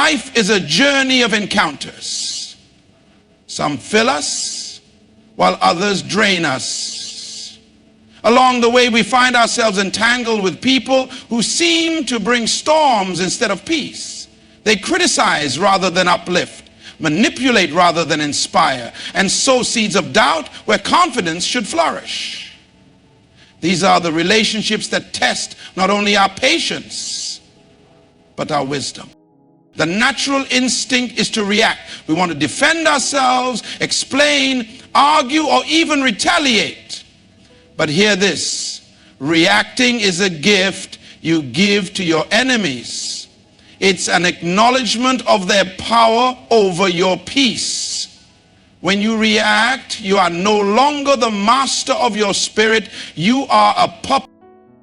Life is a journey of encounters. Some fill us, while others drain us. Along the way, we find ourselves entangled with people who seem to bring storms instead of peace. They criticize rather than uplift, manipulate rather than inspire, and sow seeds of doubt where confidence should flourish. These are the relationships that test not only our patience, but our wisdom. The natural instinct is to react. We want to defend ourselves, explain, argue, or even retaliate. But hear this: reacting is a gift you give to your enemies. It's an acknowledgement of their power over your peace. When you react, you are no longer the master of your spirit. You are a puppet.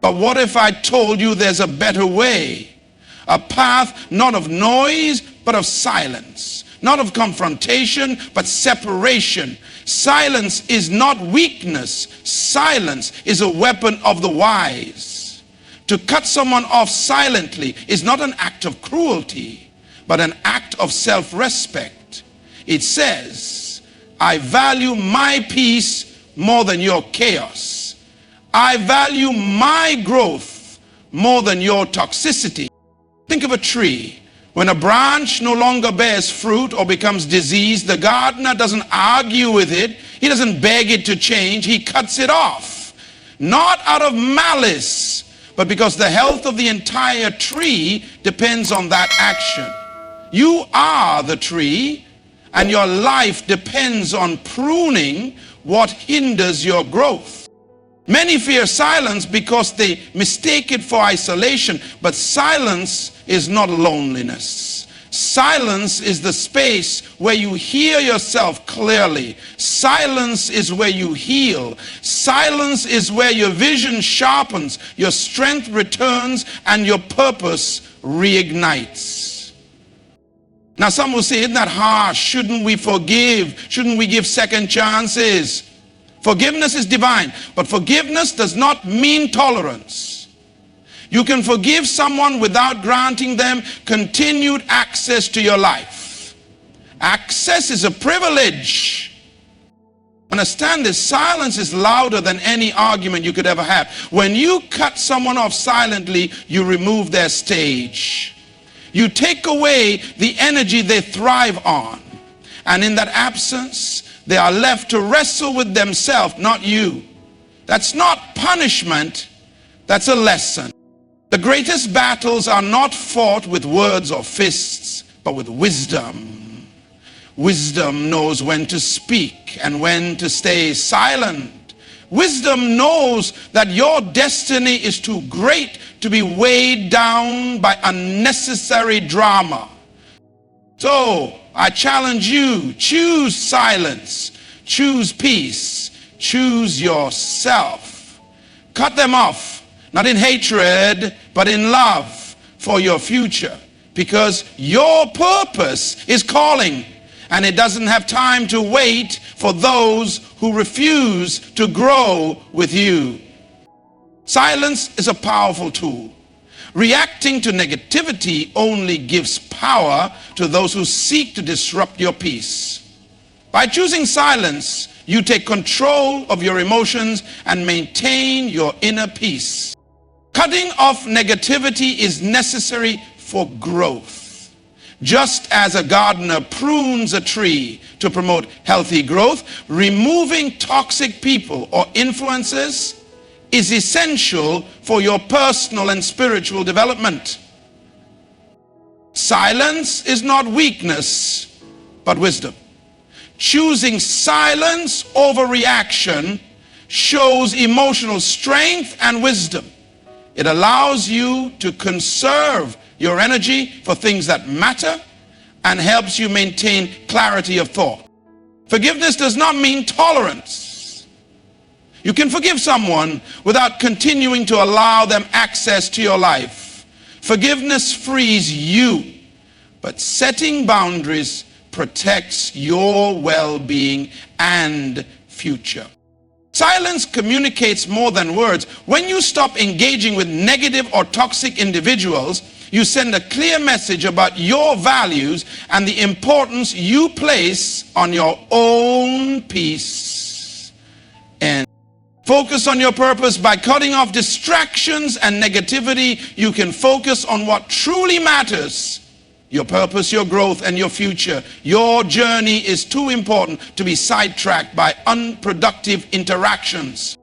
But what if I told you there's a better way? A path not of noise, but of silence. Not of confrontation, but separation. Silence is not weakness. Silence is a weapon of the wise. To cut someone off silently is not an act of cruelty, but an act of self-respect. It says, I value my peace more than your chaos. I value my growth more than your toxicity. Think of a tree. When a branch no longer bears fruit or becomes diseased, the gardener doesn't argue with it. He doesn't beg it to change. He cuts it off. Not out of malice, but because the health of the entire tree depends on that action. You are the tree, and your life depends on pruning what hinders your growth. Many fear silence because they mistake it for isolation, but silence is not loneliness. Silence is the space where you hear yourself clearly. Silence is where you heal. Silence is where your vision sharpens, your strength returns, and your purpose reignites. Now some will say, isn't that harsh? Shouldn't we forgive? Shouldn't we give second chances? Forgiveness is divine, but forgiveness does not mean tolerance. You can forgive someone without granting them continued access to your life. Access is a privilege. Understand this: silence is louder than any argument you could ever have. When you cut someone off silently, you remove their stage. You take away the energy they thrive on. And in that absence, they are left to wrestle with themselves, not you. That's not punishment, that's a lesson. The greatest battles are not fought with words or fists, but with wisdom. Wisdom knows when to speak and when to stay silent. Wisdom knows that your destiny is too great to be weighed down by unnecessary drama. So, I challenge you, choose silence, choose peace, choose yourself. Cut them off, not in hatred, but in love for your future. Because your purpose is calling, and it doesn't have time to wait for those who refuse to grow with you. Silence is a powerful tool. Reacting to negativity only gives power to those who seek to disrupt your peace. By choosing silence, you take control of your emotions and maintain your inner peace. Cutting off negativity is necessary for growth. Just as a gardener prunes a tree to promote healthy growth, removing toxic people or influences is essential for your personal and spiritual development. Silence is not weakness, but wisdom. Choosing silence over reaction shows emotional strength and wisdom. It allows you to conserve your energy for things that matter and helps you maintain clarity of thought. Forgiveness does not mean tolerance. You can forgive someone without continuing to allow them access to your life. Forgiveness frees you, but setting boundaries protects your well-being and future. Silence communicates more than words. When you stop engaging with negative or toxic individuals, You send a clear message about your values and the importance you place on your own peace. And focus on your purpose. By cutting off distractions and negativity, you can focus on what truly matters. Your purpose, your growth, and your future. Your journey is too important to be sidetracked by unproductive interactions.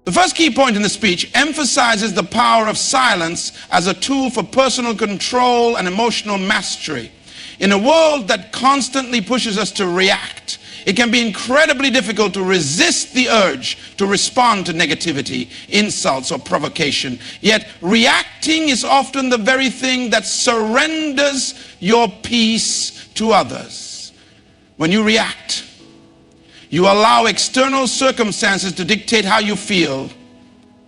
The first key point in the speech emphasizes the power of silence as a tool for personal control and emotional mastery. In a world that constantly pushes us to react, it can be incredibly difficult to resist the urge to respond to negativity, insults, or provocation. Yet reacting is often the very thing that surrenders your peace to others. When you react, you allow external circumstances to dictate how you feel,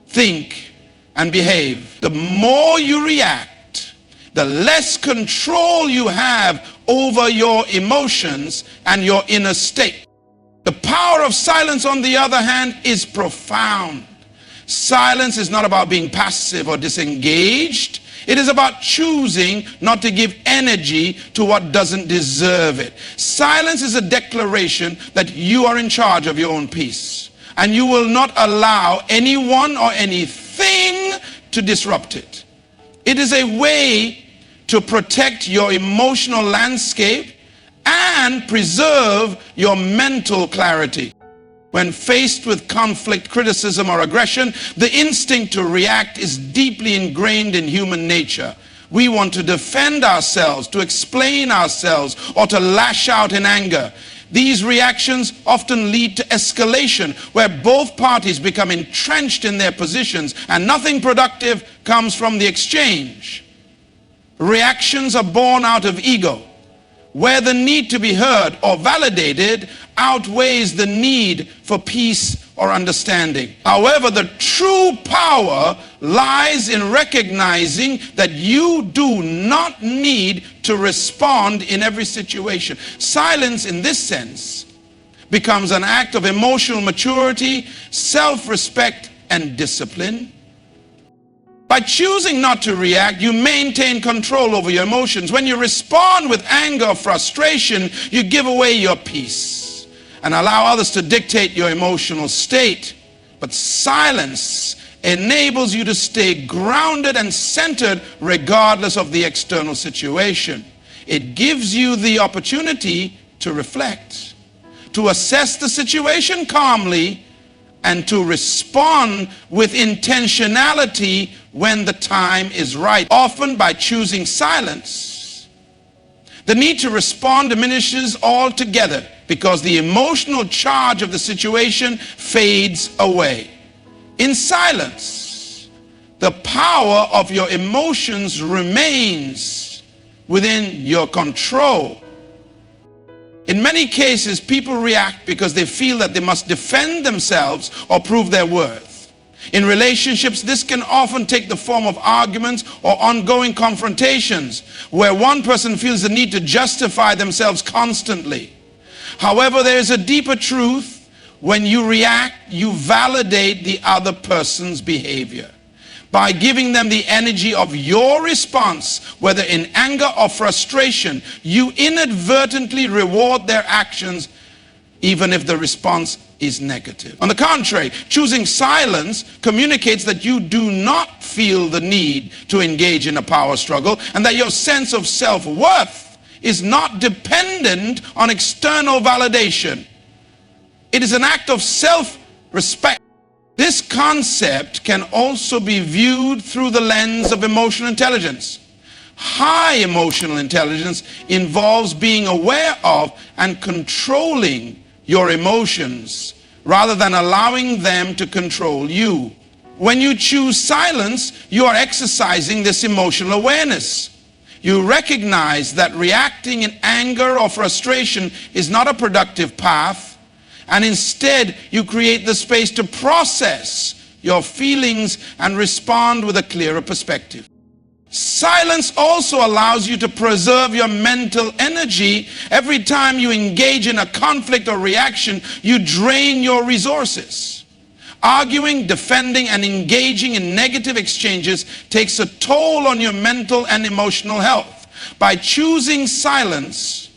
think, and behave. The more you react, the less control you have over your emotions and your inner state. The power of silence, on the other hand, is profound. Silence is not about being passive or disengaged. It is about choosing not to give energy to what doesn't deserve it. Silence is a declaration that you are in charge of your own peace, and you will not allow anyone or anything to disrupt it. It is a way to protect your emotional landscape and preserve your mental clarity. When faced with conflict, criticism, or aggression, the instinct to react is deeply ingrained in human nature. We want to defend ourselves, to explain ourselves, or to lash out in anger. These reactions often lead to escalation, where both parties become entrenched in their positions and nothing productive comes from the exchange. Reactions are born out of ego, where the need to be heard or validated outweighs the need for peace or understanding. However, the true power lies in recognizing that you do not need to respond in every situation. Silence, in this sense, becomes an act of emotional maturity, self-respect, and discipline. By choosing not to react, you maintain control over your emotions. When you respond with anger or frustration, you give away your peace and allow others to dictate your emotional state. But silence enables you to stay grounded and centered regardless of the external situation. It gives you the opportunity to reflect, to assess the situation calmly, and to respond with intentionality when the time is right. Often by choosing silence, the need to respond diminishes altogether because the emotional charge of the situation fades away. In silence, the power of your emotions remains within your control. In many cases, people react because they feel that they must defend themselves or prove their worth. In relationships, this can often take the form of arguments or ongoing confrontations, where one person feels the need to justify themselves constantly. However, there is a deeper truth. When you react, you validate the other person's behavior. By giving them the energy of your response, whether in anger or frustration, you inadvertently reward their actions, even if the response is negative. On the contrary, choosing silence communicates that you do not feel the need to engage in a power struggle, and that your sense of self-worth is not dependent on external validation. It is an act of self-respect. This concept can also be viewed through the lens of emotional intelligence. High emotional intelligence involves being aware of and controlling your emotions rather than allowing them to control you. When you choose silence, you are exercising this emotional awareness. You recognize that reacting in anger or frustration is not a productive path, and instead you create the space to process your feelings and respond with a clearer perspective. Silence also allows you to preserve your mental energy. Every time you engage in a conflict or reaction, you drain your resources. Arguing, defending, and engaging in negative exchanges takes a toll on your mental and emotional health. By choosing silence,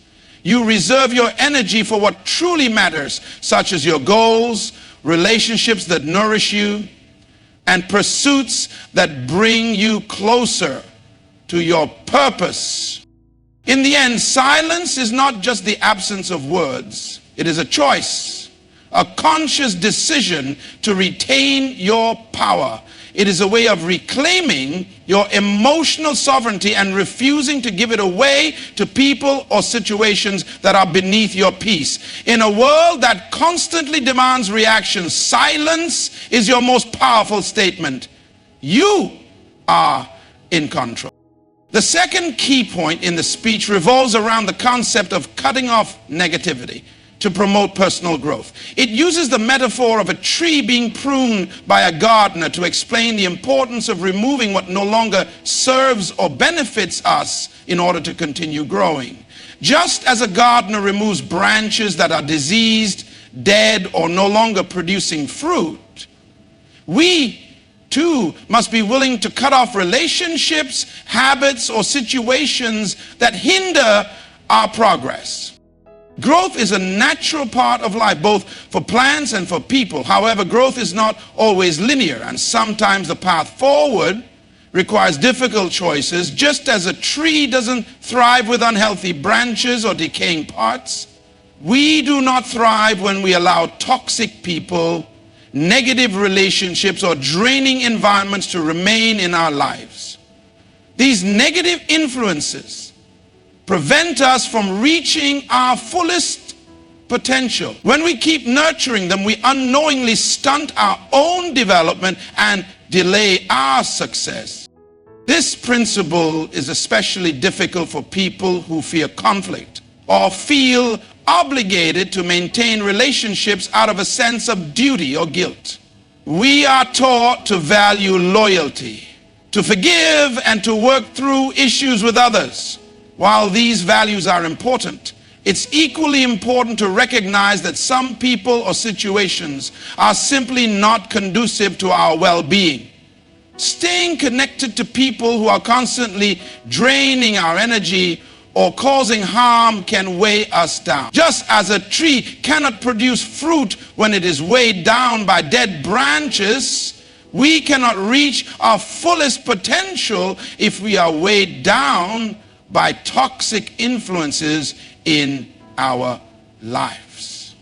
you reserve your energy for what truly matters, such as your goals, relationships that nourish you, and pursuits that bring you closer to your purpose. In the end, silence is not just the absence of words. It is a choice, a conscious decision to retain your power. It is a way of reclaiming your emotional sovereignty and refusing to give it away to people or situations that are beneath your peace. In a world that constantly demands reactions, silence is your most powerful statement. You are in control. The second key point in the speech revolves around the concept of cutting off negativity to promote personal growth. It uses the metaphor of a tree being pruned by a gardener to explain the importance of removing what no longer serves or benefits us in order to continue growing. Just as a gardener removes branches that are diseased, dead, or no longer producing fruit, we too must be willing to cut off relationships, habits, or situations that hinder our progress. Growth is a natural part of life, both for plants and for people. However, growth is not always linear, and sometimes the path forward requires difficult choices. Just as a tree doesn't thrive with unhealthy branches or decaying parts, we do not thrive when we allow toxic people, negative relationships, or draining environments to remain in our lives. These negative influences prevent us from reaching our fullest potential. When we keep nurturing them, we unknowingly stunt our own development and delay our success. This principle is especially difficult for people who fear conflict or feel obligated to maintain relationships out of a sense of duty or guilt. We are taught to value loyalty, to forgive, and to work through issues with others. While these values are important, it's equally important to recognize that some people or situations are simply not conducive to our well-being. Staying connected to people who are constantly draining our energy or causing harm can weigh us down. Just as a tree cannot produce fruit when it is weighed down by dead branches, we cannot reach our fullest potential if we are weighed down by toxic influences in our lives.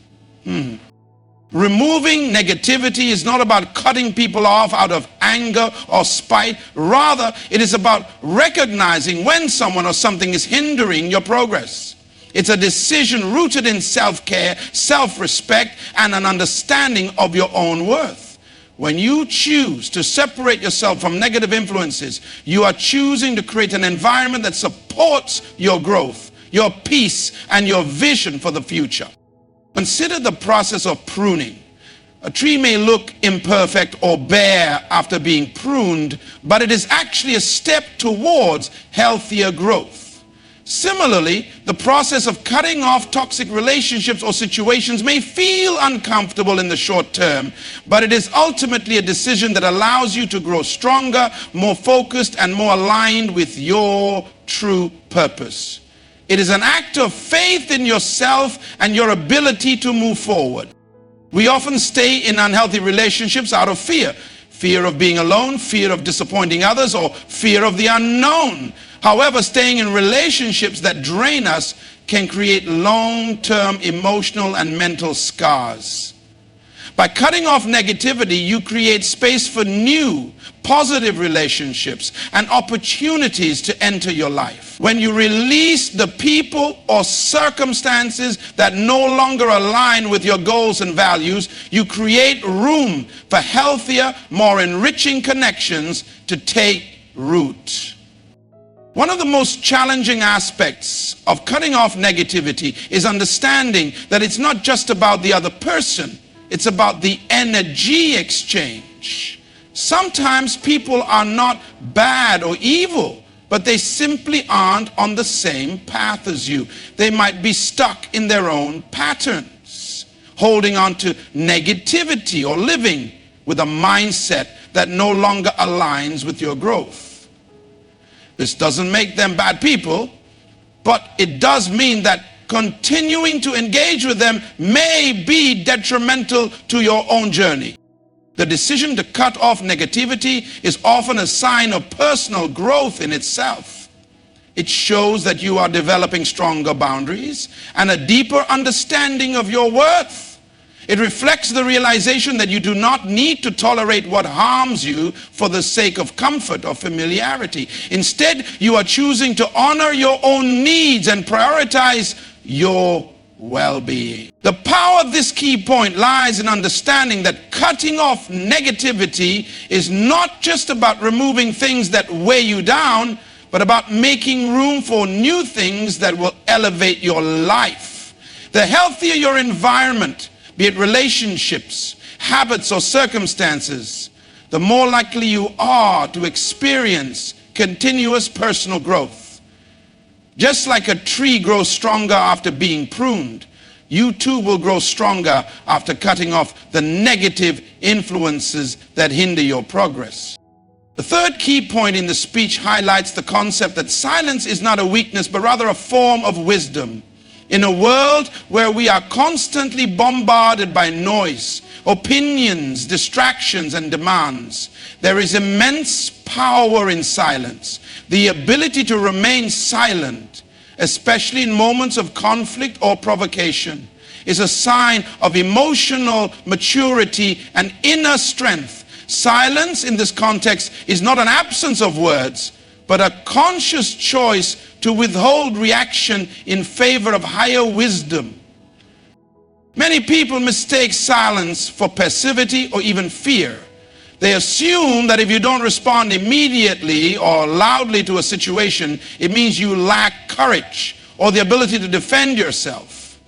Removing negativity is not about cutting people off out of anger or spite. Rather, it is about recognizing when someone or something is hindering your progress. It's a decision rooted in self-care, self-respect, and an understanding of your own worth. When you choose to separate yourself from negative influences, you are choosing to create an environment that supports your growth, your peace, and your vision for the future. Consider the process of pruning. A tree may look imperfect or bare after being pruned, but it is actually a step towards healthier growth. Similarly, the process of cutting off toxic relationships or situations may feel uncomfortable in the short term, but it is ultimately a decision that allows you to grow stronger, more focused, and more aligned with your true purpose. It is an act of faith in yourself and your ability to move forward. We often stay in unhealthy relationships out of fear. Fear of being alone, fear of disappointing others, or fear of the unknown. However, staying in relationships that drain us can create long-term emotional and mental scars. By cutting off negativity, you create space for new, positive relationships and opportunities to enter your life. When you release the people or circumstances that no longer align with your goals and values, you create room for healthier, more enriching connections to take root. One of the most challenging aspects of cutting off negativity is understanding that it's not just about the other person. It's about the energy exchange. Sometimes people are not bad or evil, but they simply aren't on the same path as you. They might be stuck in their own patterns, holding on to negativity or living with a mindset that no longer aligns with your growth. This doesn't make them bad people, but it does mean that continuing to engage with them may be detrimental to your own journey. The decision to cut off negativity is often a sign of personal growth in itself. It shows that you are developing stronger boundaries and a deeper understanding of your worth. It reflects the realization that you do not need to tolerate what harms you for the sake of comfort or familiarity. Instead, you are choosing to honor your own needs and prioritize your well-being. The power of this key point lies in understanding that cutting off negativity is not just about removing things that weigh you down, but about making room for new things that will elevate your life. The healthier your environment, be it relationships, habits, or circumstances, the more likely you are to experience continuous personal growth. Just like a tree grows stronger after being pruned, you too will grow stronger after cutting off the negative influences that hinder your progress. The third key point in the speech highlights the concept that silence is not a weakness, but rather a form of wisdom. In a world where we are constantly bombarded by noise, opinions, distractions, and demands, there is immense power in silence. The ability to remain silent, especially in moments of conflict or provocation, is a sign of emotional maturity and inner strength. Silence in this context is not an absence of words, but a conscious choice to withhold reaction in favor of higher wisdom. Many people mistake silence for passivity or even fear. They assume that if you don't respond immediately or loudly to a situation, it means you lack courage or the ability to defend yourself.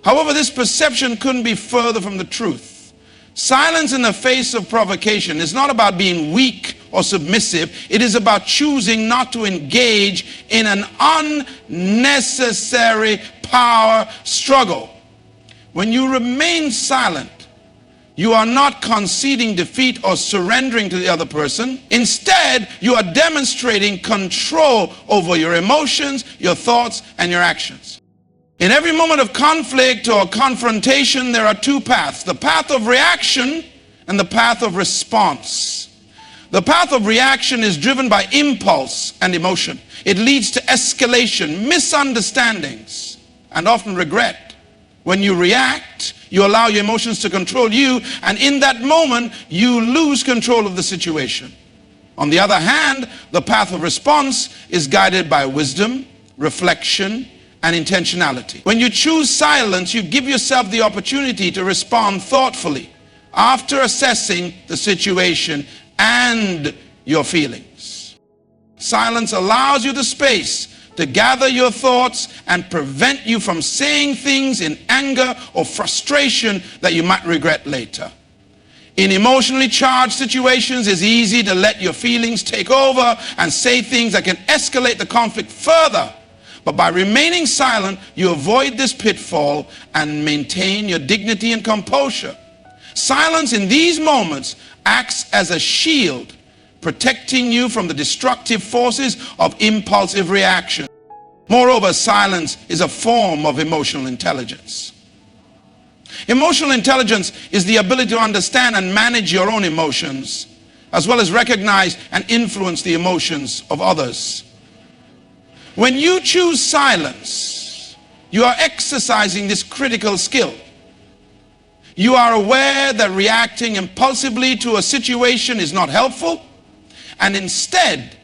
However, this perception couldn't be further from the truth. Silence in the face of provocation is not about being weak or submissive. It is about choosing not to engage in an unnecessary power struggle. When you remain silent, you are not conceding defeat or surrendering to the other person. Instead, you are demonstrating control over your emotions, your thoughts, and your actions. In every moment of conflict or confrontation, there are two paths: the path of reaction and the path of response. The path of reaction is driven by impulse and emotion. It leads to escalation, misunderstandings, and often regret. When you react, you allow your emotions to control you, and in that moment, you lose control of the situation. On the other hand, the path of response is guided by wisdom, reflection, and intentionality. When you choose silence, you give yourself the opportunity to respond thoughtfully after assessing the situation and your feelings. Silence allows you the space to gather your thoughts and prevent you from saying things in anger or frustration that you might regret later. In emotionally charged situations, it's easy to let your feelings take over and say things that can escalate the conflict further. But by remaining silent, you avoid this pitfall and maintain your dignity and composure. Silence in these moments acts as a shield, protecting you from the destructive forces of impulsive reaction. Moreover, silence is a form of emotional intelligence. Emotional intelligence is the ability to understand and manage your own emotions, as well as recognize and influence the emotions of others. When you choose silence, you are exercising this critical skill. You are aware that reacting impulsively to a situation is not helpful, and instead,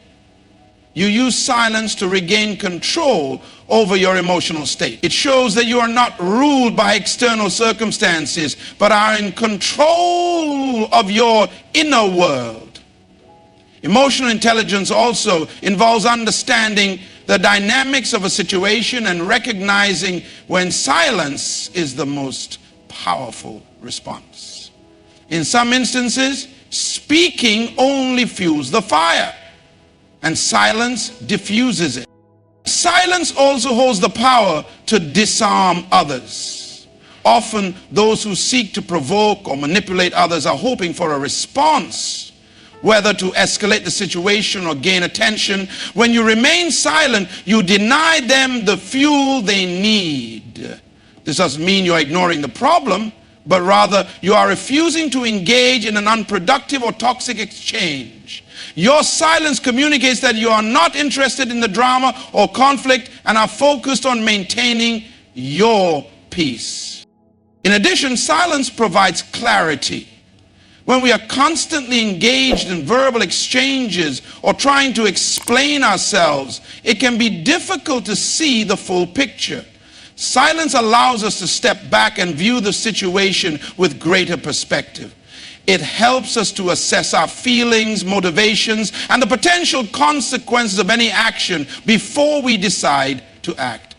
you use silence to regain control over your emotional state. It shows that you are not ruled by external circumstances, but are in control of your inner world. Emotional intelligence also involves understanding the dynamics of a situation and recognizing when silence is the most powerful response. In some instances, speaking only fuels the fire, and silence diffuses it. Silence also holds the power to disarm others. Often those who seek to provoke or manipulate others are hoping for a response, whether to escalate the situation or gain attention. When you remain silent, you deny them the fuel they need. This doesn't mean you're ignoring the problem, but rather you are refusing to engage in an unproductive or toxic exchange. Your silence communicates that you are not interested in the drama or conflict and are focused on maintaining your peace. In addition, silence provides clarity. When we are constantly engaged in verbal exchanges or trying to explain ourselves, it can be difficult to see the full picture. Silence allows us to step back and view the situation with greater perspective. It helps us to assess our feelings, motivations, and the potential consequences of any action before we decide to act.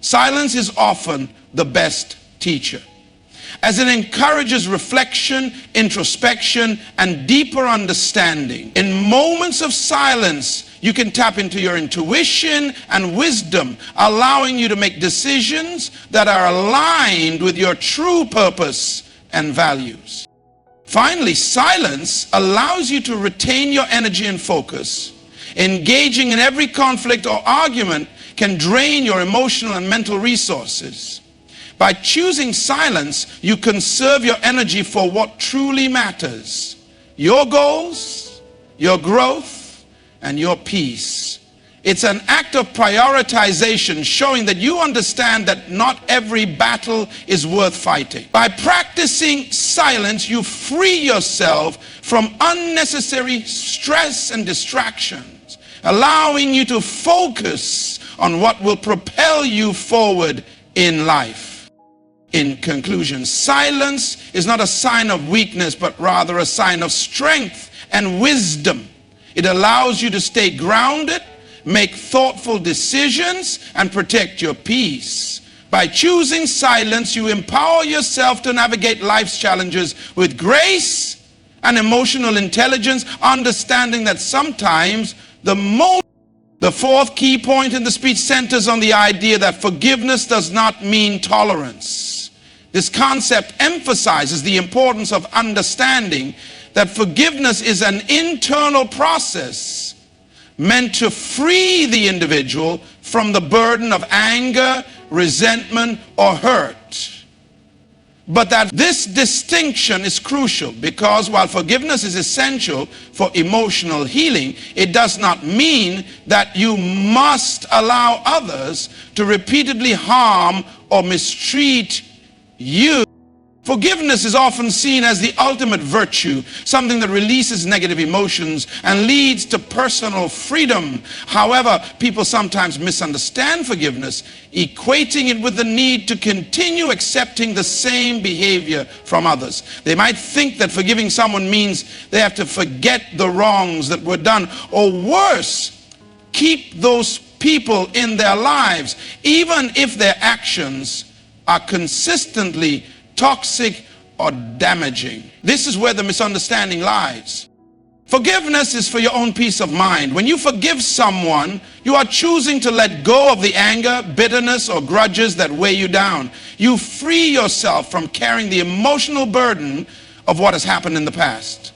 Silence is often the best teacher, as it encourages reflection, introspection, and deeper understanding. In moments of silence, you can tap into your intuition and wisdom, allowing you to make decisions that are aligned with your true purpose and values. Finally, silence allows you to retain your energy and focus. Engaging in every conflict or argument can drain your emotional and mental resources. By choosing silence, you conserve your energy for what truly matters: your goals, your growth, and your peace. It's an act of prioritization, showing that you understand that not every battle is worth fighting. By practicing silence, you free yourself from unnecessary stress and distractions, allowing you to focus on what will propel you forward in life. In conclusion, silence is not a sign of weakness, but rather a sign of strength and wisdom. It allows you to stay grounded, make thoughtful decisions, and protect your peace. By choosing silence, you empower yourself to navigate life's challenges with grace and emotional intelligence, understanding that sometimes the fourth key point in the speech centers on the idea that forgiveness does not mean tolerance. This concept emphasizes the importance of understanding that forgiveness is an internal process meant to free the individual from the burden of anger, resentment, or hurt. But that this distinction is crucial, because while forgiveness is essential for emotional healing, it does not mean that you must allow others to repeatedly harm or mistreat you. Forgiveness is often seen as the ultimate virtue, something that releases negative emotions and leads to personal freedom. However, people sometimes misunderstand forgiveness, equating it with the need to continue accepting the same behavior from others. They might think that forgiving someone means they have to forget the wrongs that were done, or worse, keep those people in their lives, even if their actions are consistently toxic or damaging. This is where the misunderstanding lies. Forgiveness is for your own peace of mind. When you forgive someone, you are choosing to let go of the anger, bitterness, or grudges that weigh you down. You free yourself from carrying the emotional burden of what has happened in the past.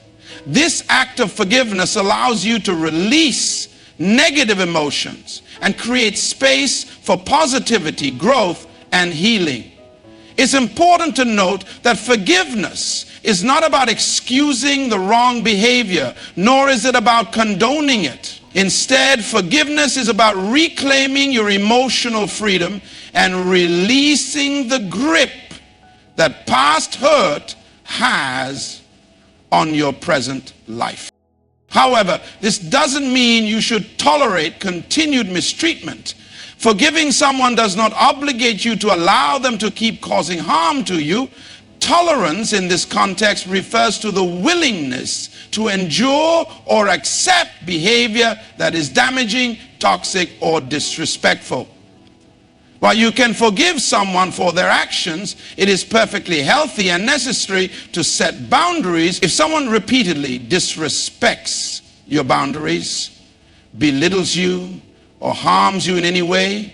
This act of forgiveness allows you to release negative emotions and create space for positivity, growth, and healing. It's important to note that forgiveness is not about excusing the wrong behavior, nor is it about condoning it. Instead, forgiveness is about reclaiming your emotional freedom and releasing the grip that past hurt has on your present life. However, this doesn't mean you should tolerate continued mistreatment. Forgiving someone does not obligate you to allow them to keep causing harm to you. Tolerance in this context refers to the willingness to endure or accept behavior that is damaging, toxic, or disrespectful. While you can forgive someone for their actions, it is perfectly healthy and necessary to set boundaries. If someone repeatedly disrespects your boundaries, belittles you, or harms you in any way,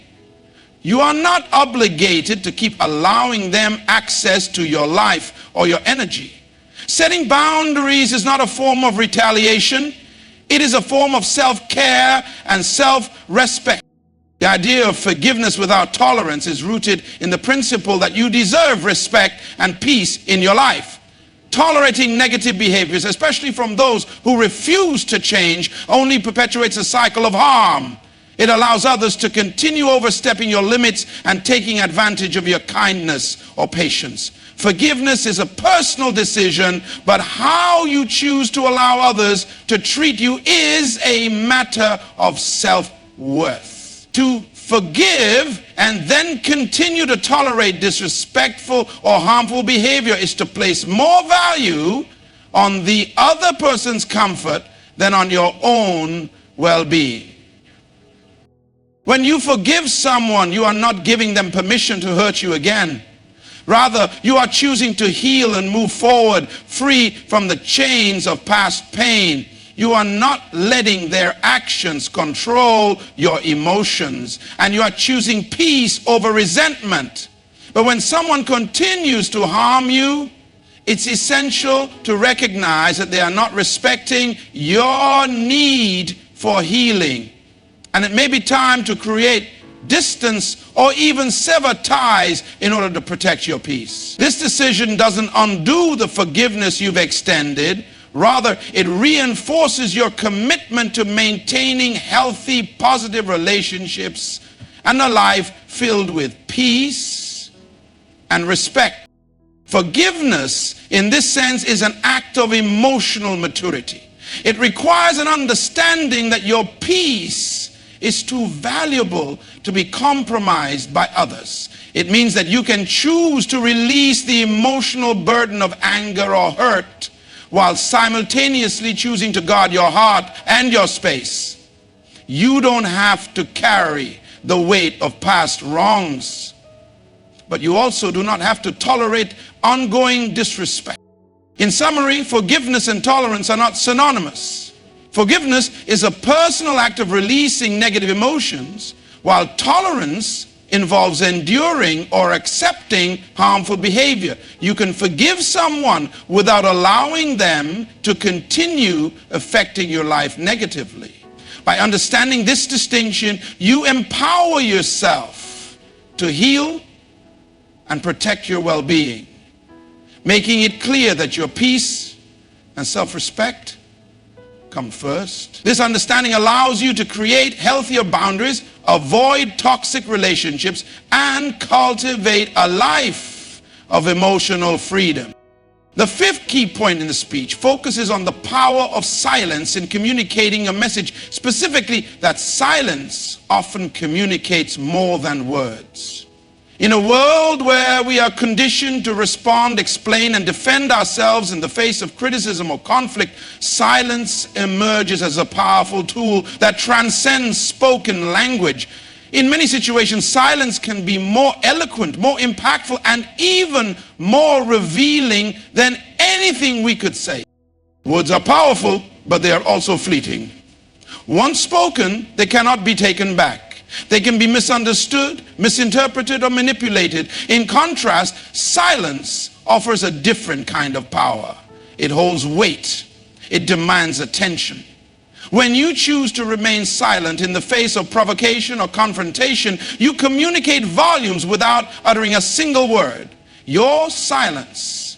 You are not obligated to keep allowing them access to your life or your energy. Setting boundaries is not a form of retaliation. It is a form of self-care and self-respect. The idea of forgiveness without tolerance is rooted in the principle that you deserve respect and peace in your life. Tolerating negative behaviors, especially from those who refuse to change, only perpetuates a cycle of harm. It allows others to continue overstepping your limits and taking advantage of your kindness or patience. Forgiveness is a personal decision, but how you choose to allow others to treat you is a matter of self-worth. To forgive and then continue to tolerate disrespectful or harmful behavior is to place more value on the other person's comfort than on your own well-being. When you forgive someone, you are not giving them permission to hurt you again. Rather, you are choosing to heal and move forward, free from the chains of past pain. You are not letting their actions control your emotions, and you are choosing peace over resentment. But when someone continues to harm you, it's essential to recognize that they are not respecting your need for healing. And it may be time to create distance or even sever ties in order to protect your peace. This decision doesn't undo the forgiveness you've extended. Rather, it reinforces your commitment to maintaining healthy, positive relationships and a life filled with peace and respect. Forgiveness, in this sense, is an act of emotional maturity. It requires an understanding that your peace is too valuable to be compromised by others. It means that you can choose to release the emotional burden of anger or hurt while simultaneously choosing to guard your heart and your space. You don't have to carry the weight of past wrongs, but you also do not have to tolerate ongoing disrespect. In summary, forgiveness and tolerance are not synonymous. Forgiveness is a personal act of releasing negative emotions, while tolerance involves enduring or accepting harmful behavior. You can forgive someone without allowing them to continue affecting your life negatively. By understanding this distinction, you empower yourself to heal and protect your well-being, making it clear that your peace and self-respect come first. This understanding allows you to create healthier boundaries, avoid toxic relationships, and cultivate a life of emotional freedom. The fifth key point in the speech focuses on the power of silence in communicating a message, specifically that silence often communicates more than words. In a world where we are conditioned to respond, explain, and defend ourselves in the face of criticism or conflict, silence emerges as a powerful tool that transcends spoken language. In many situations, silence can be more eloquent, more impactful, and even more revealing than anything we could say. Words are powerful, but they are also fleeting. Once spoken, they cannot be taken back. They can be misunderstood, misinterpreted, or manipulated. In contrast, silence offers a different kind of power. It holds weight. It demands attention. When you choose to remain silent in the face of provocation or confrontation, you communicate volumes without uttering a single word. Your silence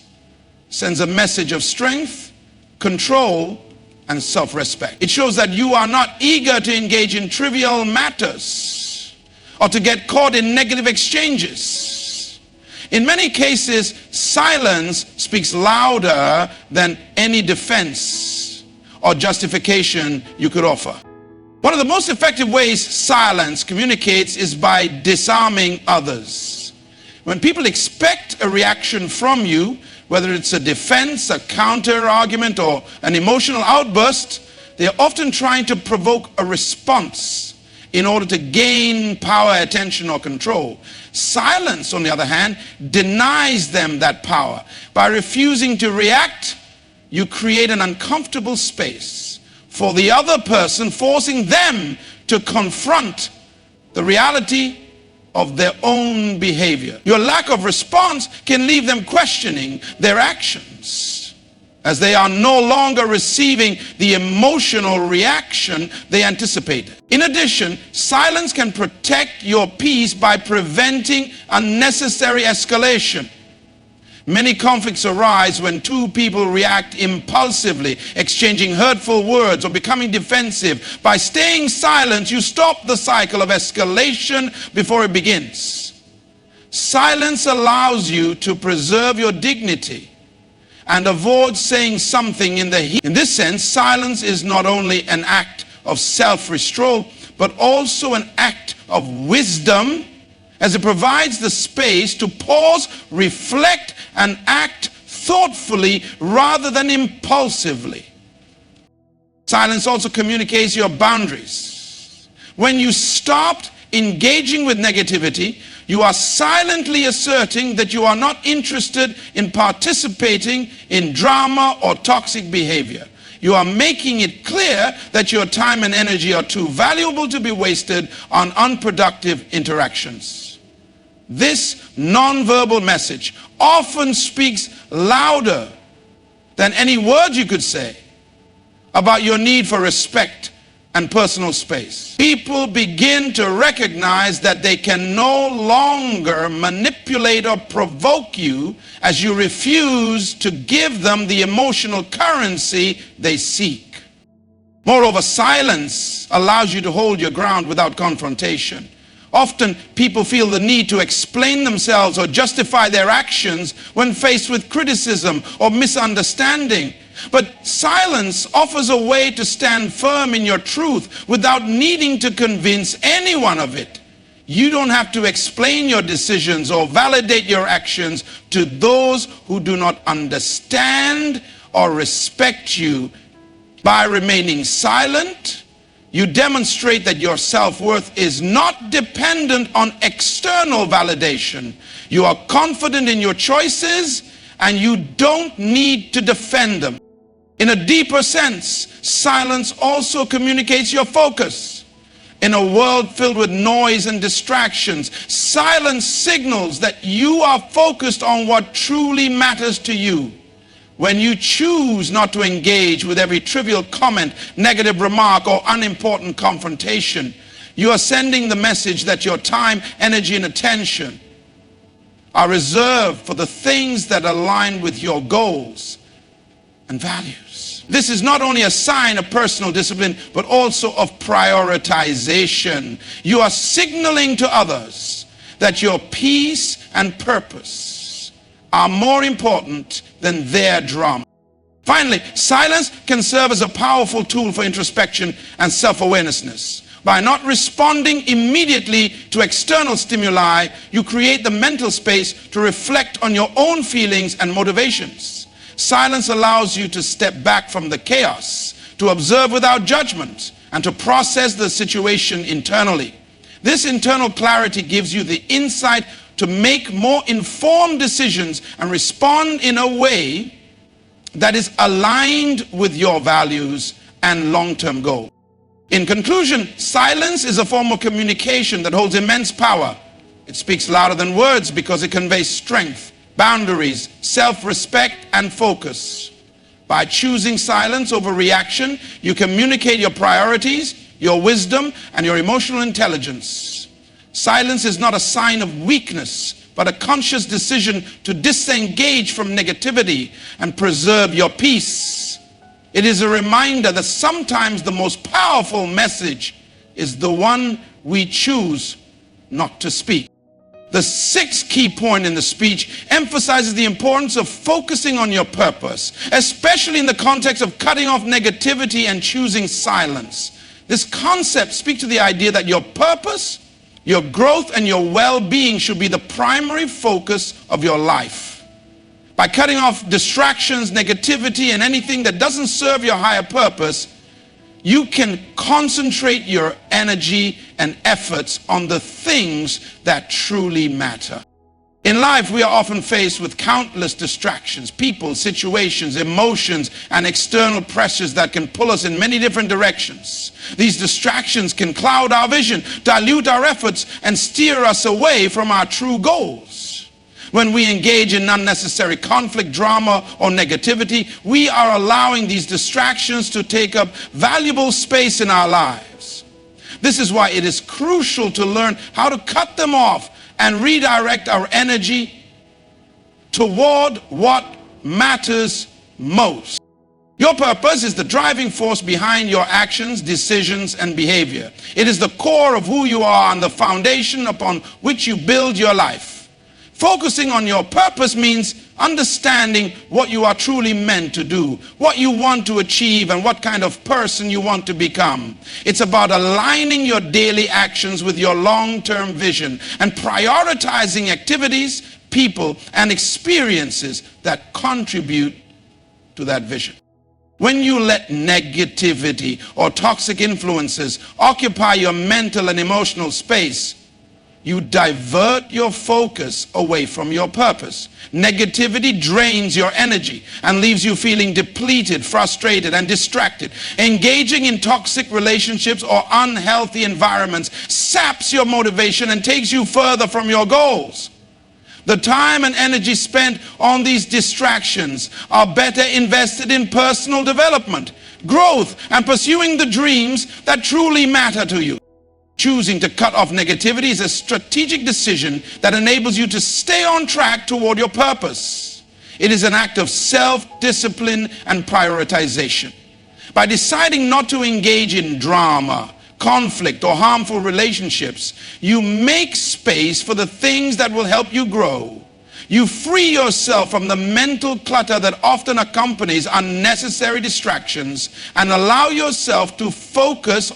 sends a message of strength, control, and self-respect. It shows that you are not eager to engage in trivial matters or to get caught in negative exchanges. In many cases, silence speaks louder than any defense or justification you could offer. One of the most effective ways silence communicates is by disarming others. When people expect a reaction from you, whether it's a defense, a counter argument, or an emotional outburst, they're often trying to provoke a response in order to gain power, attention, or control. Silence, on the other hand, denies them that power. By refusing to react, you create an uncomfortable space for the other person, forcing them to confront the reality of their own behavior. Your lack of response can leave them questioning their actions, as they are no longer receiving the emotional reaction they anticipated. In addition, silence can protect your peace by preventing unnecessary escalation. Many conflicts arise when two people react impulsively, exchanging hurtful words or becoming defensive. By staying silent, you stop the cycle of escalation before it begins. Silence allows you to preserve your dignity and avoid saying something in the heat. In this sense, silence is not only an act of self-restraint, but also an act of wisdom, as it provides the space to pause, reflect, and act thoughtfully rather than impulsively. Silence also communicates your boundaries. When you stopped engaging with negativity, you are silently asserting that you are not interested in participating in drama or toxic behavior. You are making it clear that your time and energy are too valuable to be wasted on unproductive interactions. This nonverbal message often speaks louder than any words you could say about your need for respect and personal space. People begin to recognize that they can no longer manipulate or provoke you as you refuse to give them the emotional currency they seek. Moreover, silence allows you to hold your ground without confrontation. Often people feel the need to explain themselves or justify their actions when faced with criticism or misunderstanding. But silence offers a way to stand firm in your truth without needing to convince anyone of it. You don't have to explain your decisions or validate your actions to those who do not understand or respect you. By remaining silent, you demonstrate that your self-worth is not dependent on external validation. You are confident in your choices and you don't need to defend them. In a deeper sense, silence also communicates your focus. In a world filled with noise and distractions, silence signals that you are focused on what truly matters to you. When you choose not to engage with every trivial comment, negative remark, or unimportant confrontation, you are sending the message that your time, energy, and attention are reserved for the things that align with your goals and values. This is not only a sign of personal discipline, but also of prioritization. You are signaling to others that your peace and purpose are more important than their drama. Finally, silence can serve as a powerful tool for introspection and self-awareness. By not responding immediately to external stimuli, you create the mental space to reflect on your own feelings and motivations. Silence allows you to step back from the chaos, to observe without judgment, and to process the situation internally. This internal clarity gives you the insight to make more informed decisions and respond in a way that is aligned with your values and long-term goals. In conclusion, silence is a form of communication that holds immense power. It speaks louder than words because it conveys strength, boundaries, self-respect, and focus. By choosing silence over reaction, you communicate your priorities, your wisdom, and your emotional intelligence. Silence is not a sign of weakness, but a conscious decision to disengage from negativity and preserve your peace. It is a reminder that sometimes the most powerful message is the one we choose not to speak. The sixth key point in the speech emphasizes the importance of focusing on your purpose, especially in the context of cutting off negativity and choosing silence. This concept speaks to the idea that your purpose, your growth, and your well-being should be the primary focus of your life. By cutting off distractions, negativity, and anything that doesn't serve your higher purpose, you can concentrate your energy and efforts on the things that truly matter. In life, we are often faced with countless distractions, people, situations, emotions, and external pressures that can pull us in many different directions. These distractions can cloud our vision, dilute our efforts, and steer us away from our true goals. When we engage in unnecessary conflict, drama, or negativity, we are allowing these distractions to take up valuable space in our lives. This is why it is crucial to learn how to cut them off and redirect our energy toward what matters most. Your purpose is the driving force behind your actions, decisions, and behavior. It is the core of who you are and the foundation upon which you build your life. Focusing on your purpose means understanding what you are truly meant to do, what you want to achieve, and what kind of person you want to become. It's about aligning your daily actions with your long-term vision and prioritizing activities, people, and experiences that contribute to that vision. When you let negativity or toxic influences occupy your mental and emotional space, you divert your focus away from your purpose. Negativity drains your energy and leaves you feeling depleted, frustrated, and distracted. Engaging in toxic relationships or unhealthy environments saps your motivation and takes you further from your goals. The time and energy spent on these distractions are better invested in personal development, growth, and pursuing the dreams that truly matter to you. Choosing to cut off negativity is a strategic decision that enables you to stay on track toward your purpose. It is an act of self-discipline and prioritization. By deciding not to engage in drama, conflict, or harmful relationships, you make space for the things that will help you grow. You free yourself from the mental clutter that often accompanies unnecessary distractions and allow yourself to focus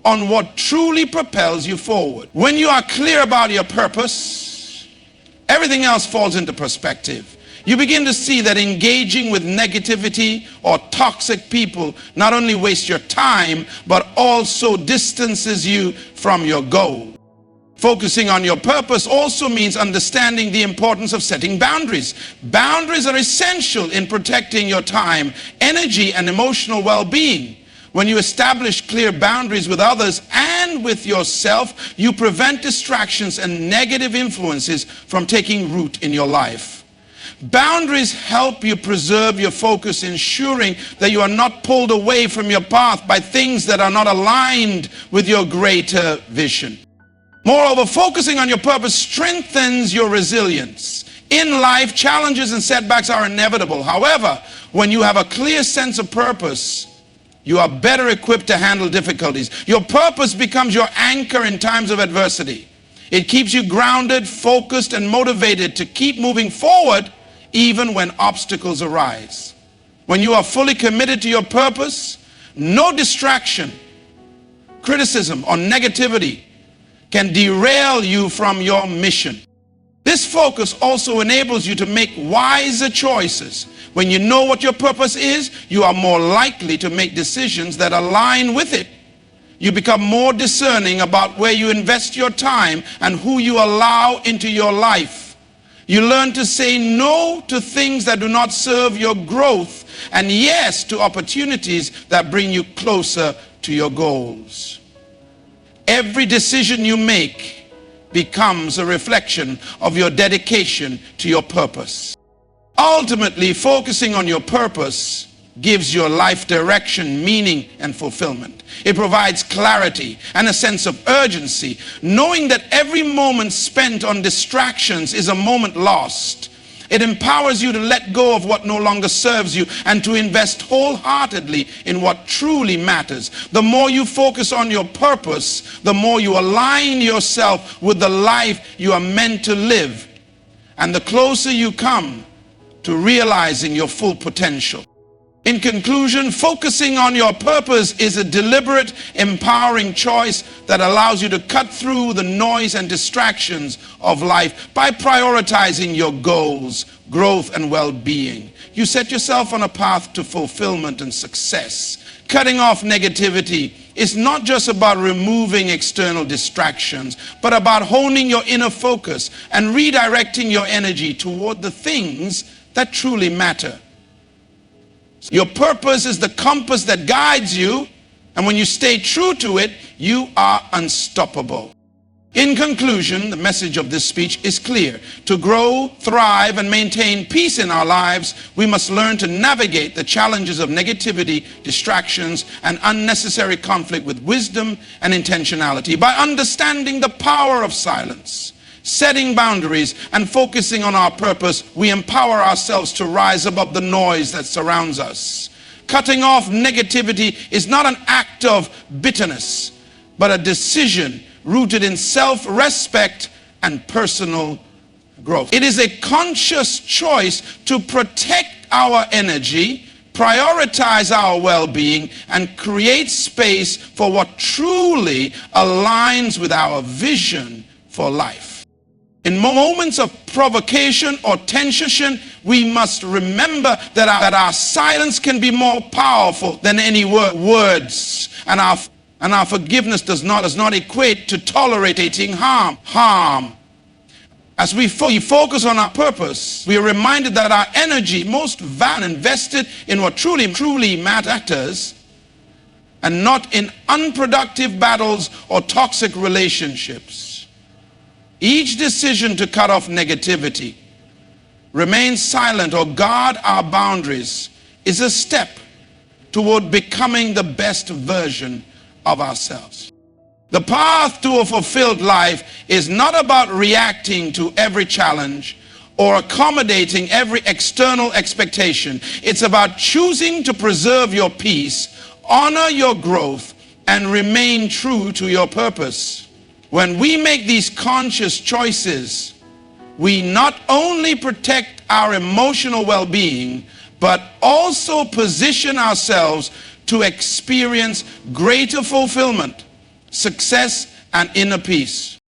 on what truly propels you forward. When you are clear about your purpose, everything else falls into perspective. You begin to see that engaging with negativity or toxic people not only wastes your time, but also distances you from your goal. Focusing on your purpose also means understanding the importance of setting boundaries. Boundaries are essential in protecting your time, energy, and emotional well-being. When you establish clear boundaries with others and with yourself, you prevent distractions and negative influences from taking root in your life. Boundaries help you preserve your focus, ensuring that you are not pulled away from your path by things that are not aligned with your greater vision. Moreover, focusing on your purpose strengthens your resilience. In life, challenges and setbacks are inevitable. However, when you have a clear sense of purpose, you are better equipped to handle difficulties. Your purpose becomes your anchor in times of adversity. It keeps you grounded, focused, and motivated to keep moving forward even when obstacles arise. When you are fully committed to your purpose, no distraction, criticism, or negativity can derail you from your mission. This focus also enables you to make wiser choices. When you know what your purpose is, you are more likely to make decisions that align with it. You become more discerning about where you invest your time and who you allow into your life. You learn to say no to things that do not serve your growth and yes to opportunities that bring you closer to your goals. Every decision you make becomes a reflection of your dedication to your purpose. Ultimately, focusing on your purpose gives your life direction, meaning, and fulfillment. It provides clarity and a sense of urgency, knowing that every moment spent on distractions is a moment lost. It empowers you to let go of what no longer serves you and to invest wholeheartedly in what truly matters. The more you focus on your purpose, the more you align yourself with the life you are meant to live, and the closer you come to realizing your full potential. In conclusion, focusing on your purpose is a deliberate, empowering choice that allows you to cut through the noise and distractions of life by prioritizing your goals, growth, and well-being. You set yourself on a path to fulfillment and success. Cutting off negativity is not just about removing external distractions, but about honing your inner focus and redirecting your energy toward the things that truly matter. Your purpose is the compass that guides you, and when you stay true to it, you are unstoppable. In conclusion, the message of this speech is clear. To grow, thrive, and maintain peace in our lives, we must learn to navigate the challenges of negativity, distractions, and unnecessary conflict with wisdom and intentionality. By understanding the power of silence, setting boundaries, and focusing on our purpose, we empower ourselves to rise above the noise that surrounds us. Cutting off negativity is not an act of bitterness, but a decision rooted in self-respect and personal growth. It is a conscious choice to protect our energy, prioritize our well-being, and create space for what truly aligns with our vision for life. In moments of provocation or tension, we must remember that our silence can be more powerful than any words, and our forgiveness does not equate to tolerating harm. As we focus on our purpose, we are reminded that our energy most valuable invested in what truly matters, and not in unproductive battles or toxic relationships. Each decision to cut off negativity, remain silent, or guard our boundaries is a step toward becoming the best version of ourselves. The path to a fulfilled life is not about reacting to every challenge or accommodating every external expectation. It's about choosing to preserve your peace, honor your growth, and remain true to your purpose. When we make these conscious choices, we not only protect our emotional well-being, but also position ourselves to experience greater fulfillment, success, and inner peace.